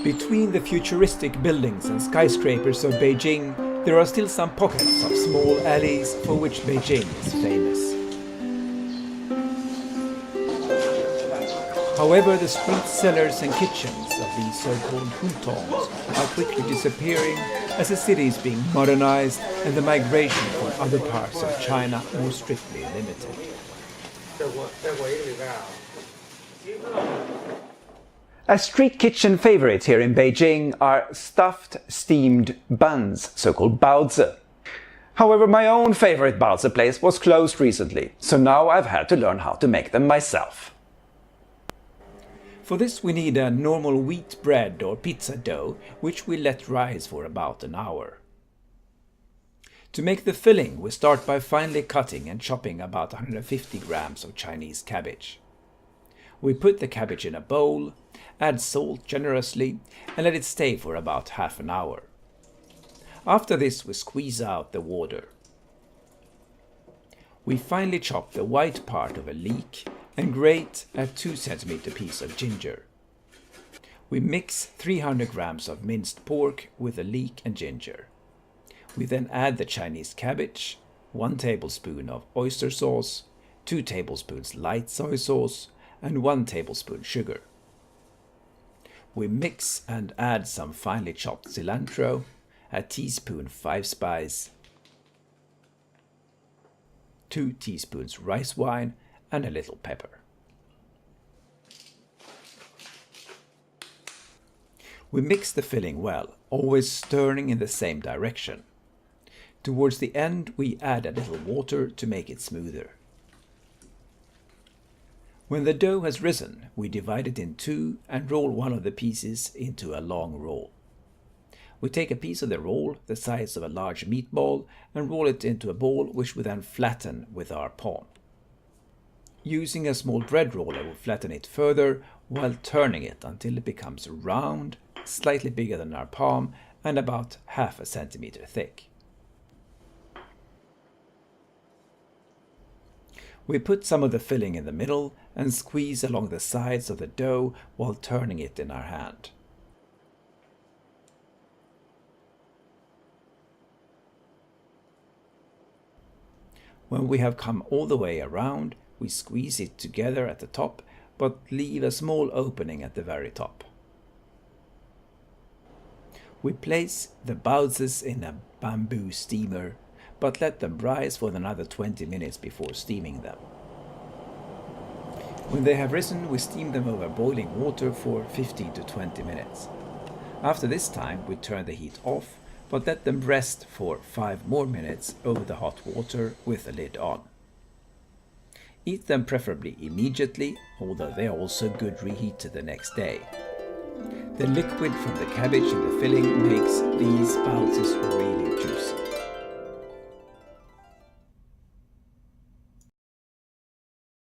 Between the futuristic buildings and skyscrapers of Beijing, there are still some pockets of small alleys for which Beijing is famous. However, the street cellars and kitchens of these so-called hutongs are quickly disappearing as the city is being modernized and the migration from other parts of China more strictly limited. A street kitchen favorite here in Beijing are stuffed steamed buns, so-called baozi. However, my own favorite baozi place was closed recently, so now I've had to learn how to make them myself. For this we need a normal wheat bread or pizza dough, which we let rise for about an hour. To make the filling, we start by finely cutting and chopping about 150 grams of Chinese cabbage. We put the cabbage in a bowl, add salt generously, and let it stay for about half an hour. After this, we squeeze out the water. We finely chop the white part of a leek and grate a 2 cm piece of ginger. We mix 300 grams of minced pork with the leek and ginger. We then add the Chinese cabbage, 1 tablespoon of oyster sauce, 2 tablespoons light soy sauce, and 1 tablespoon sugar. We mix and add some finely chopped cilantro, a teaspoon 5-spice, 2 teaspoons rice wine, and a little pepper. We mix the filling well, always stirring in the same direction. Towards the end, we add a little water to make it smoother. When the dough has risen, we divide it in two and roll one of the pieces into a long roll. We take a piece of the roll, the size of a large meatball, and roll it into a ball which we then flatten with our palm. Using a small bread roller, we flatten it further while turning it until it becomes round, slightly bigger than our palm, and about half a centimeter thick. We put some of the filling in the middle and squeeze along the sides of the dough while turning it in our hand. When we have come all the way around, we squeeze it together at the top, but leave a small opening at the very top. We place the baozis in a bamboo steamer, but let them rise for another 20 minutes before steaming them. When they have risen, we steam them over boiling water for 15 to 20 minutes. After this time, we turn the heat off, but let them rest for 5 more minutes over the hot water with the lid on. Eat them preferably immediately, although they are also good reheated the next day. The liquid from the cabbage in the filling makes these baozis really juicy.